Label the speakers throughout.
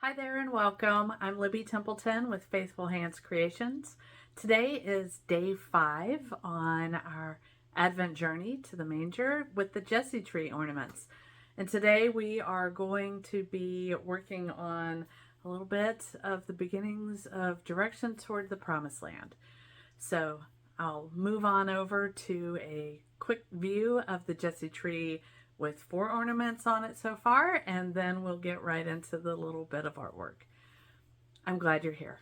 Speaker 1: Hi there and welcome. I'm Libby Templeton with Faithful Hands Creations. Today is day 5 on our Advent journey to the manger with the Jesse tree ornaments. And today we are going to be working on a little bit of the beginnings of direction toward the promised land. So I'll move on over to a quick view of the Jesse tree with 4 ornaments on it so far, and then we'll get right into the little bit of artwork. I'm glad you're here.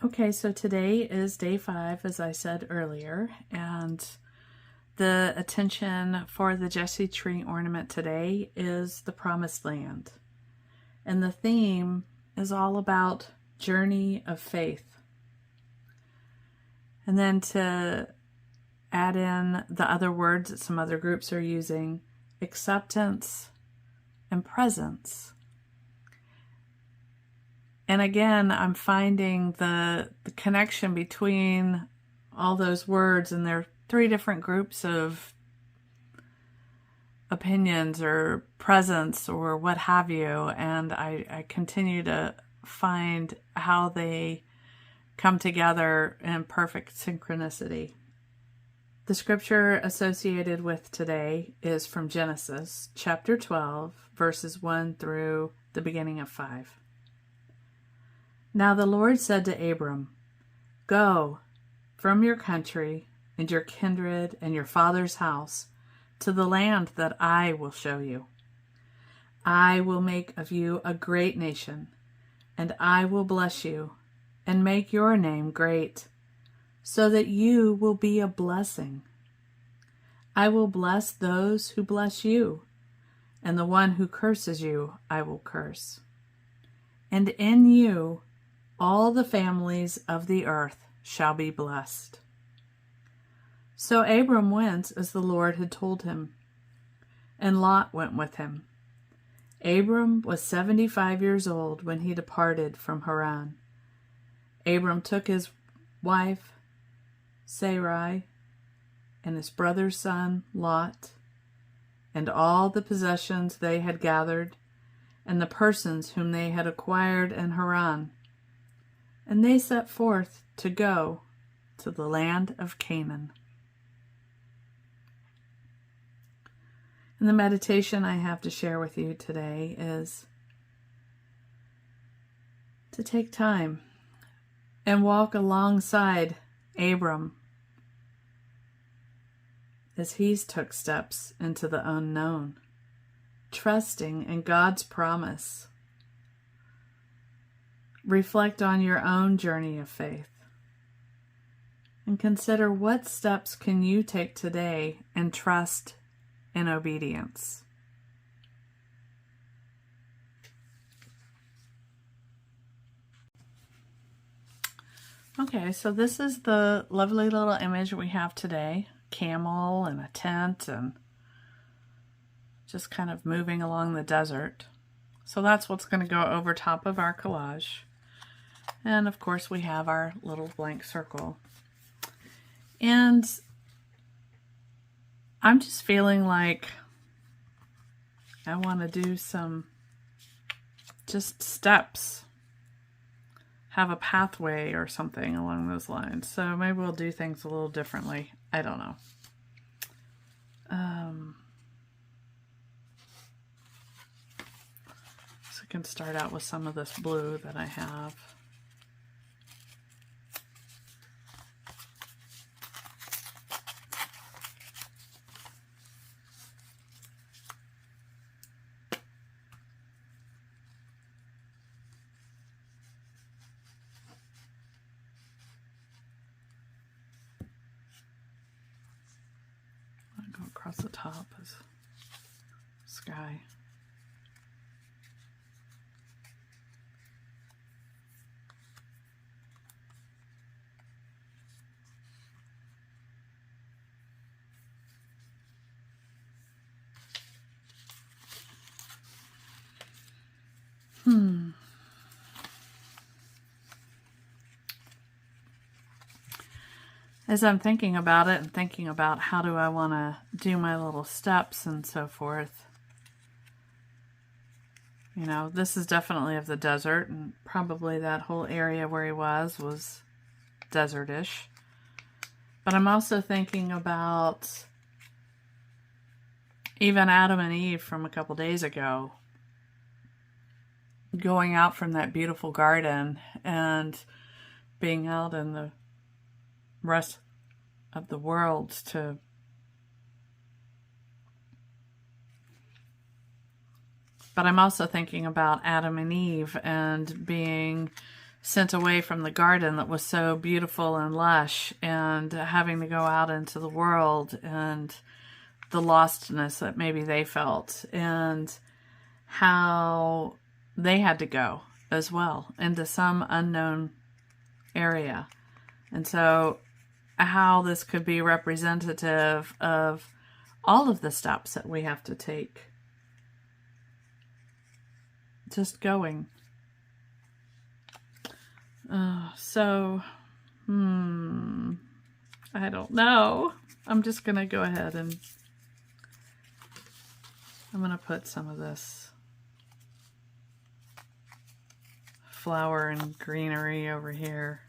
Speaker 1: Okay, so today is day 5, as I said earlier, and the attention for the Jesse tree ornament today is the promised land. And the theme is all about journey of faith. And then to add in the other words that some other groups are using, acceptance and presence. And again, I'm finding the connection between all those words, and there are 3 different groups of opinions or presence or what have you, and I continue to find how they come together in perfect synchronicity. The scripture associated with today is from Genesis chapter 12, verses 1 through the beginning of 5. Now the Lord said to Abram, "Go from your country and your kindred and your father's house to the land that I will show you. I will make of you a great nation, and I will bless you and make your name great, so that you will be a blessing. I will bless those who bless you, and the one who curses you I will curse. And in you all the families of the earth shall be blessed." So Abram went as the Lord had told him, and Lot went with him. Abram was 75 years old when he departed from Haran. Abram took his wife Sarai and his brother's son Lot, and all the possessions they had gathered, and the persons whom they had acquired in Haran, and they set forth to go to the land of Canaan. And the meditation I have to share with you today is to take time and walk alongside Abram as he took steps into the unknown, trusting in God's promise. Reflect on your own journey of faith and consider what steps can you take today and trust in obedience. Okay, so this is the lovely little image we have today. Camel and a tent and just kind of moving along the desert. So that's what's going to go over top of our collage. And of course we have our little blank circle. And I'm just feeling like I want to do some just steps, have a pathway or something along those lines. So maybe we'll do things a little differently. I don't know. So I can start out with some of this blue that I have. Across the top is sky. as I'm thinking about it and thinking about how do I want to do my little steps and so forth, you know, this is definitely of the desert, and probably that whole area where he was desertish. But I'm also thinking about even Adam and Eve from a couple days ago, going out from that beautiful garden and being out in the rest of the world to but I'm also thinking about Adam and Eve and being sent away from the garden that was so beautiful and lush, and having to go out into the world and the lostness that maybe they felt, and how they had to go as well into some unknown area. And so how this could be representative of all of the steps that we have to take. Just going. I don't know. I'm just going to go ahead and I'm going to put some of this flower and greenery over here.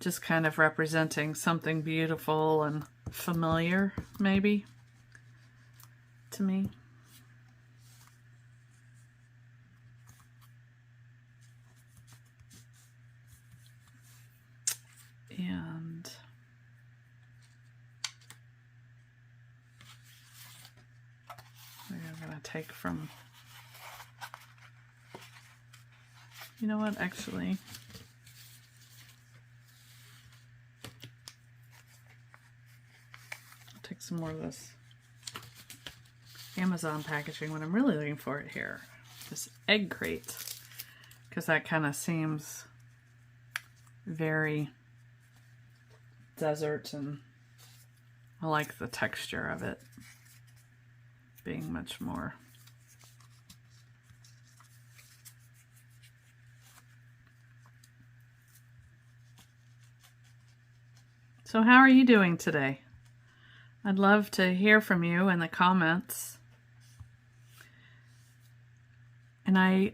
Speaker 1: Just kind of representing something beautiful and familiar, maybe, to me. And I'm going to take from, you know what, actually, I'll take some more of this Amazon packaging when I'm really looking for it here. This egg crate, because that kind of seems very desert, and I like the texture of it being much more So how are you doing today? I'd love to hear from you in the comments. And I,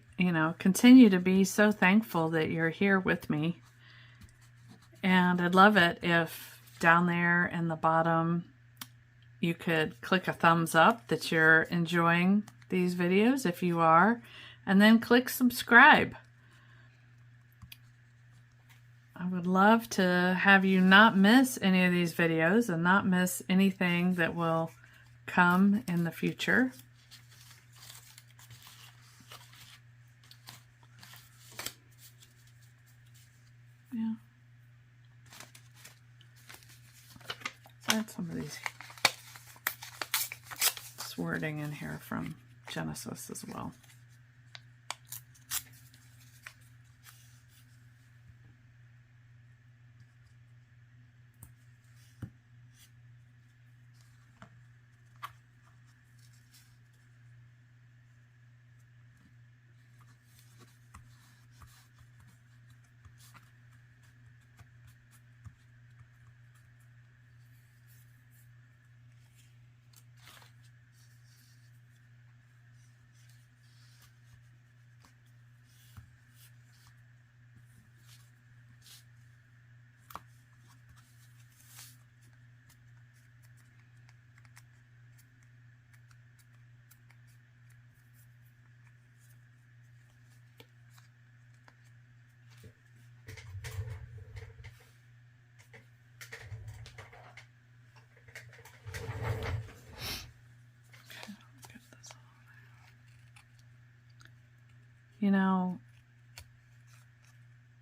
Speaker 1: continue to be so thankful that you're here with me. And I'd love it if down there in the bottom you could click a thumbs up that you're enjoying these videos, if you are, and then click subscribe. I would love to have you not miss any of these videos and not miss anything that will come in the future. Yeah. I had some of these wording in here from Genesis as well.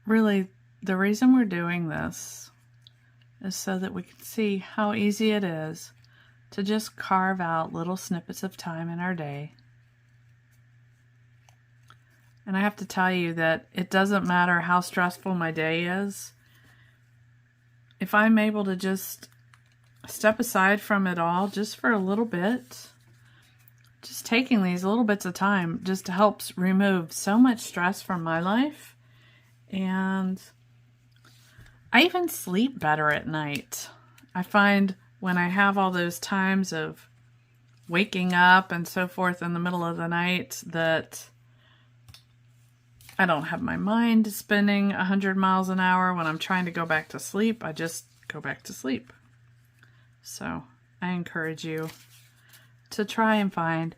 Speaker 1: Really, the reason we're doing this is so that we can see how easy it is to just carve out little snippets of time in our day. And I have to tell you that it doesn't matter how stressful my day is. If I'm able to just step aside from it all just for a little bit, just taking these little bits of time just helps remove so much stress from my life. And I even sleep better at night. I find when I have all those times of waking up and so forth in the middle of the night that I don't have my mind spinning 100 miles an hour when I'm trying to go back to sleep. I just go back to sleep. So I encourage you to try and find,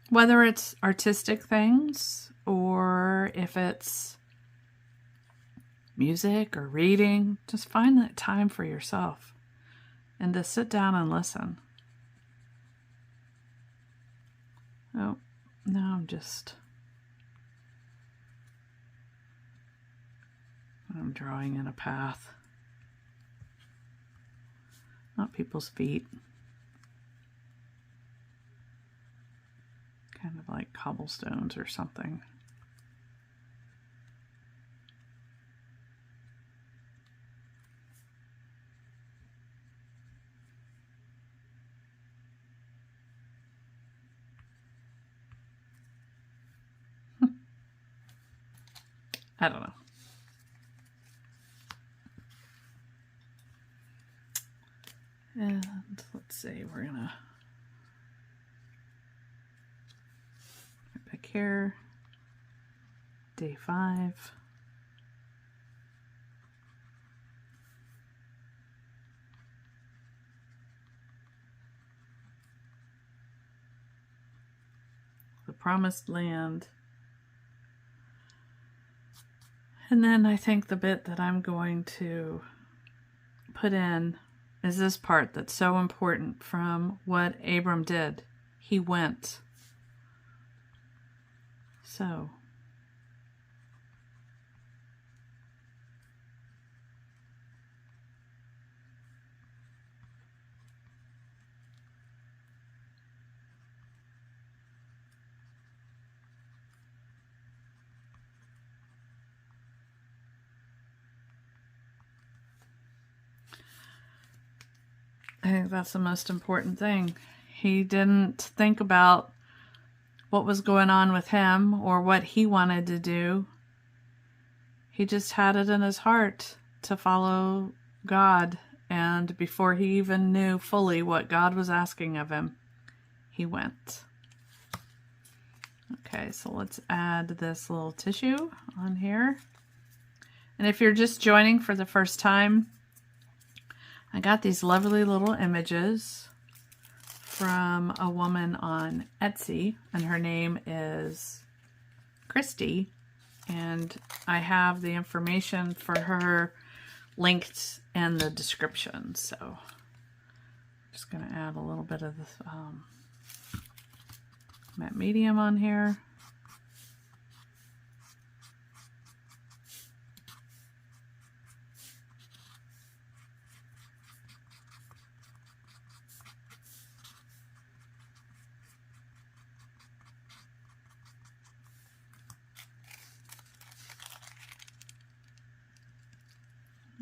Speaker 1: whether it's artistic things or if it's music or reading, just find that time for yourself and to sit down and listen. Oh, now I'm drawing in a path. Not people's feet. Kind of like cobblestones or something. I don't know. And let's see, we're gonna pick here, day 5. The promised land. And then I think the bit that I'm going to put in is this part that's so important from what Abram did. He went. So, I think that's the most important thing. He didn't think about what was going on with him or what he wanted to do. He just had it in his heart to follow God. And before he even knew fully what God was asking of him, he went. Okay, so let's add this little tissue on here. And if you're just joining for the first time, I got these lovely little images from a woman on Etsy, and her name is Christy, and I have the information for her linked in the description. So I'm just going to add a little bit of this matte medium on here.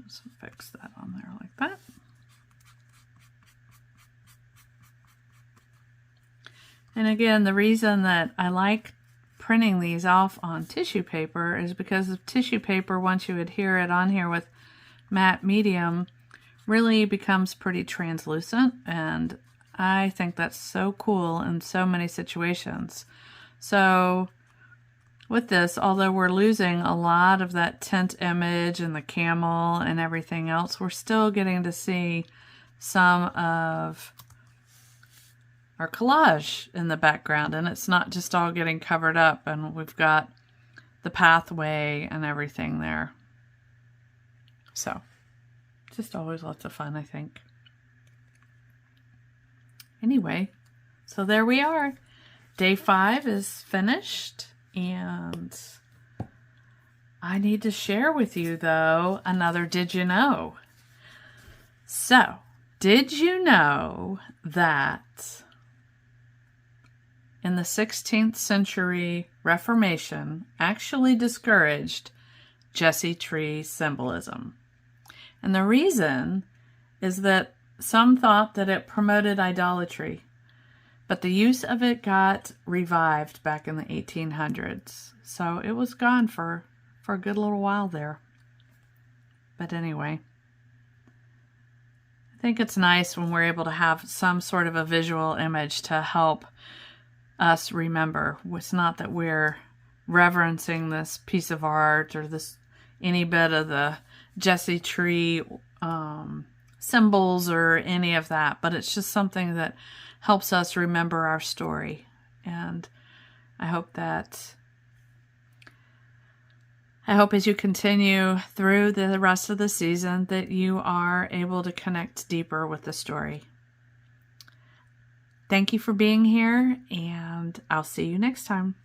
Speaker 1: Just fix that on there like that. And again, the reason that I like printing these off on tissue paper is because the tissue paper, once you adhere it on here with matte medium, really becomes pretty translucent, and I think that's so cool in so many situations. So with this, although we're losing a lot of that tint image and the camel and everything else, we're still getting to see some of our collage in the background, and it's not just all getting covered up, and we've got the pathway and everything there. So, just always lots of fun, I think. Anyway, so there we are. Day 5 is finished. And I need to share with you, though, another Did You Know? So, did you know that in the 16th century Reformation actually discouraged Jesse tree symbolism? And the reason is that some thought that it promoted idolatry. But the use of it got revived back in the 1800s. So it was gone for a good little while there. But anyway, I think it's nice when we're able to have some sort of a visual image to help us remember. It's not that we're reverencing this piece of art or this any bit of the Jesse tree symbols or any of that, but it's just something that helps us remember our story. And I hope as you continue through the rest of the season that you are able to connect deeper with the story. Thank you for being here, and I'll see you next time.